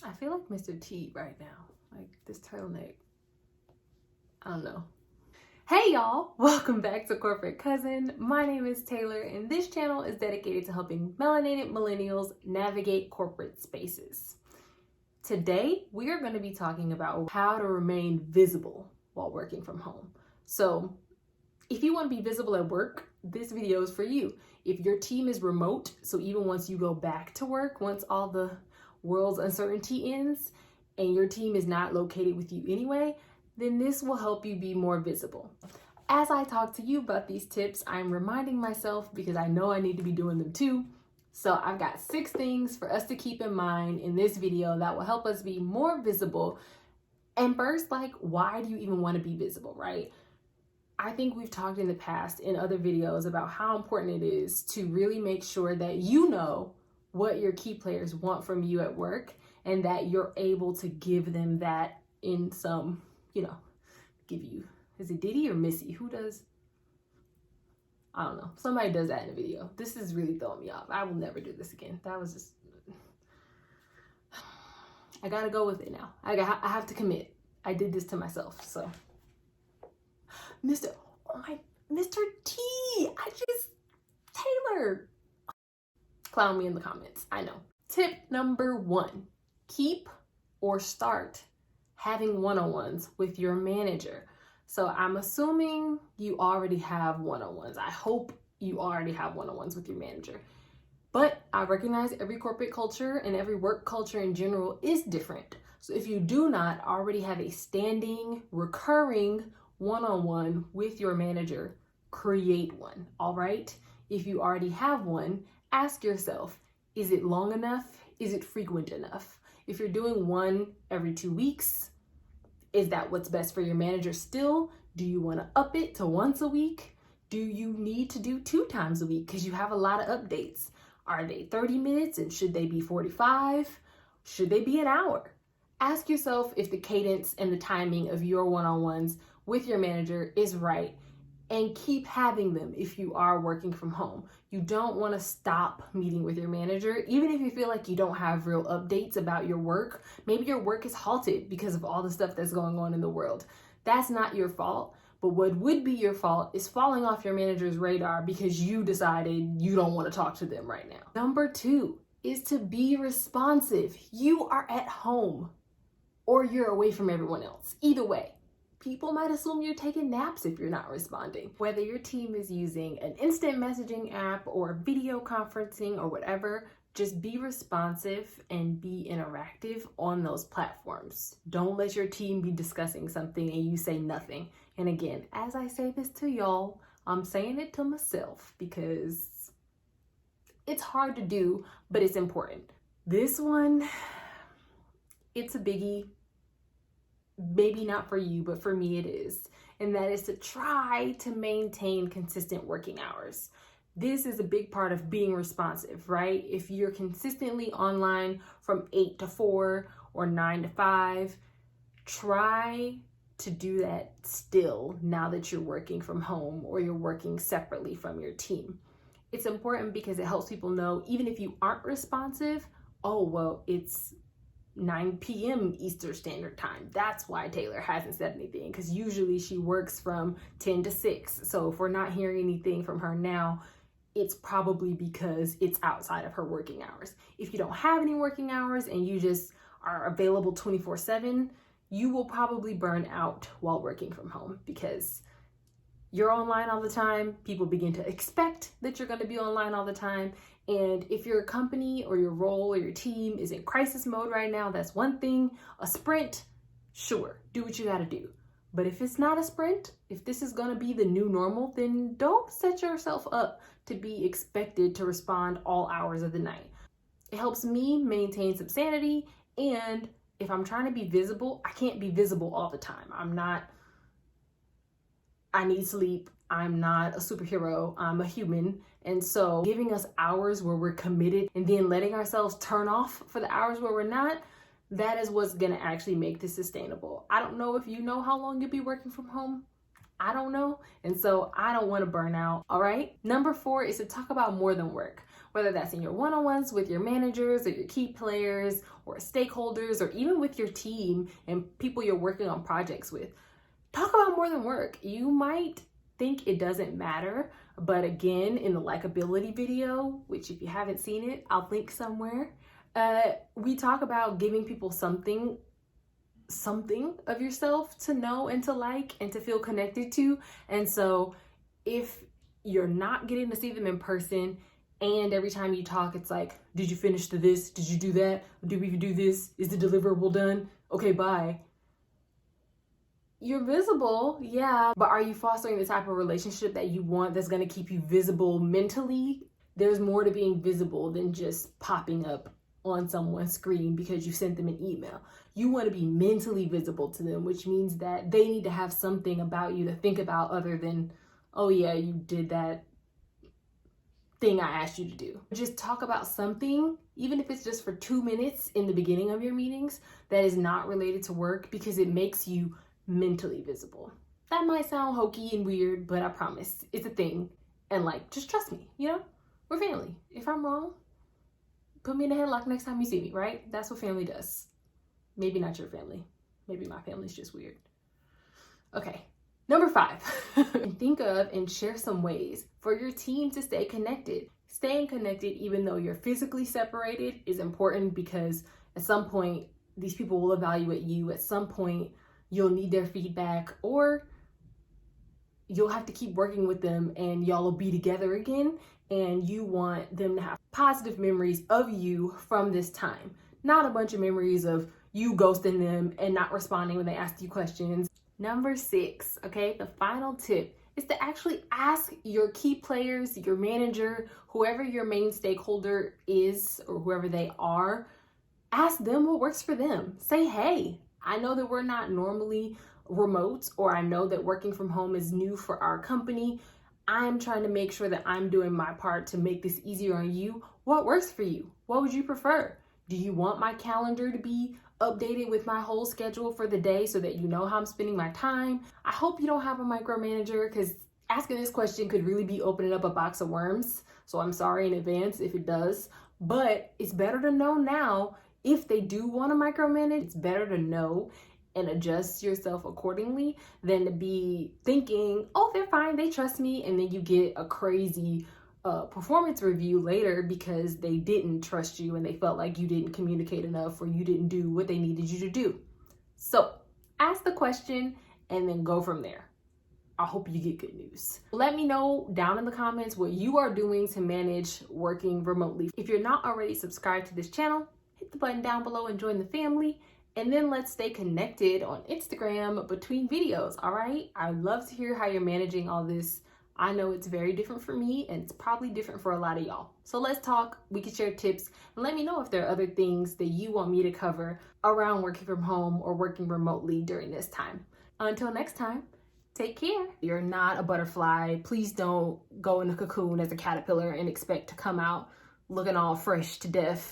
I feel like Mr. T right now. Like this turtleneck. I don't know. Hey y'all, welcome back to Corporate Cousin. My name is Taylor and this channel is dedicated to helping melanated millennials navigate corporate spaces. Today, we are going to be talking about how to remain visible while working from home. So if you want to be visible at work, this video is for you. If your team is remote, so even once you go back to work, once all the world's uncertainty ends and your team is not located with you anyway, then this will help you be more visible. As I talk to you about these tips, I'm reminding myself because I know I need to be doing them too. So I've got 6 things for us to keep in mind in this video that will help us be more visible. And first, why do you even want to be visible, right? I think we've talked in the past in other videos about how important it is to really make sure that you know what your key players want from you at work and that you're able to give them that in some, give you, is it Diddy or Missy? Who does? I don't know. Somebody does that in a video. This is really throwing me off. I will never do this again. That was just, I gotta go with it now. I have to commit. I did this to myself, so. Mr. T, Taylor. Clown me in the comments, I know. Tip number 1, keep or start having one-on-ones with your manager. So I'm assuming you already have one-on-ones. I hope you already have one-on-ones with your manager. But I recognize every corporate culture and every work culture in general is different. So if you do not already have a standing, recurring one-on-one with your manager, create one, all right? If you already have one, ask yourself, is it long enough? Is it frequent enough? If you're doing one every 2 weeks, is that what's best for your manager still? Do you want to up it to once a week? Do you need to do 2 times a week because you have a lot of updates? Are they 30 minutes and should they be 45? Should they be an hour? Ask yourself if the cadence and the timing of your one-on-ones with your manager is right, and keep having them if you are working from home. You don't want to stop meeting with your manager, even if you feel like you don't have real updates about your work. Maybe your work is halted because of all the stuff that's going on in the world. That's not your fault. But what would be your fault is falling off your manager's radar because you decided you don't want to talk to them right now. Number 2 is to be responsive. You are at home or you're away from everyone else. Either way. People might assume you're taking naps if you're not responding. Whether your team is using an instant messaging app or video conferencing or whatever, just be responsive and be interactive on those platforms. Don't let your team be discussing something and you say nothing. And again, as I say this to y'all, I'm saying it to myself because it's hard to do, but it's important. This one, it's a biggie. Maybe not for you, but for me it is. And that is to try to maintain consistent working hours. This is a big part of being responsive, right? If you're consistently online from 8 to 4 or 9 to 5, try to do that still now that you're working from home or you're working separately from your team. It's important because it helps people know, even if you aren't responsive, oh, well, it's 9 p.m. Eastern Standard Time. That's why Taylor hasn't said anything, because usually she works from 10 to 6. So if we're not hearing anything from her now, it's probably because it's outside of her working hours. If you don't have any working hours and you just are available 24/7, you will probably burn out while working from home because you're online all the time. People begin to expect that you're going to be online all the time. And if your company or your role or your team is in crisis mode right now, that's one thing. A sprint, sure, do what you got to do. But if it's not a sprint, if this is going to be the new normal, then don't set yourself up to be expected to respond all hours of the night. It helps me maintain some sanity. And if I'm trying to be visible, I can't be visible all the time. I need sleep. I'm not a superhero. I'm a human. And so giving us hours where we're committed and then letting ourselves turn off for the hours where we're not, that is what's going to actually make this sustainable. I don't know if you know how long you'll be working from home. I don't know. And so I don't want to burn out. All right. Number 4 is to talk about more than work. whether that's in your one-on-ones with your managers or your key players or stakeholders, or even with your team and people you're working on projects with. Talk about more than work. You might think it doesn't matter, but again, in the likability video, which if you haven't seen it, I'll link somewhere, we talk about giving people something of yourself to know and to like and to feel connected to. And so if you're not getting to see them in person, and every time you talk, it's like, did you finish this? Did you do that? Did we do this? Is the deliverable done? Okay, bye. You're visible, yeah, but are you fostering the type of relationship that you want that's going to keep you visible mentally? There's more to being visible than just popping up on someone's screen because you sent them an email. You want to be mentally visible to them, which means that they need to have something about you to think about other than, oh yeah, you did that thing I asked you to do. Just talk about something, even if it's just for 2 minutes in the beginning of your meetings, that is not related to work, because it makes you mentally visible. That might sound hokey and weird, but I promise it's a thing. And like, just trust me, we're family. If I'm wrong, put me in a headlock next time you see me, right? That's what family does. Maybe not your family. Maybe my family's just weird. Okay, number 5. Think of and share some ways for your team to stay connected. Staying connected, even though you're physically separated, is important, because at some point, these people will evaluate you. At some point, you'll need their feedback, or you'll have to keep working with them and y'all will be together again, and you want them to have positive memories of you from this time, not a bunch of memories of you ghosting them and not responding when they ask you questions. Number 6, okay, the final tip is to actually ask your key players, your manager, whoever your main stakeholder is or whoever they are, ask them what works for them. Say, hey, I know that we're not normally remote, or I know that working from home is new for our company. I'm trying to make sure that I'm doing my part to make this easier on you. What works for you? What would you prefer? Do you want my calendar to be updated with my whole schedule for the day so that you know how I'm spending my time? I hope you don't have a micromanager, because asking this question could really be opening up a box of worms. So I'm sorry in advance if it does, but it's better to know now. If they do want to micromanage, it's better to know and adjust yourself accordingly than to be thinking, oh, they're fine, they trust me, and then you get a crazy performance review later because they didn't trust you and they felt like you didn't communicate enough or you didn't do what they needed you to do. So ask the question and then go from there. I hope you get good news. Let me know down in the comments what you are doing to manage working remotely. If you're not already subscribed to this channel, hit the button down below and join the family. And then let's stay connected on Instagram between videos, all right? I'd love to hear how you're managing all this. I know it's very different for me, and it's probably different for a lot of y'all. So let's talk, we can share tips, and let me know if there are other things that you want me to cover around working from home or working remotely during this time. Until next time, take care. You're not a butterfly. Please don't go in a cocoon as a caterpillar and expect to come out looking all fresh to death.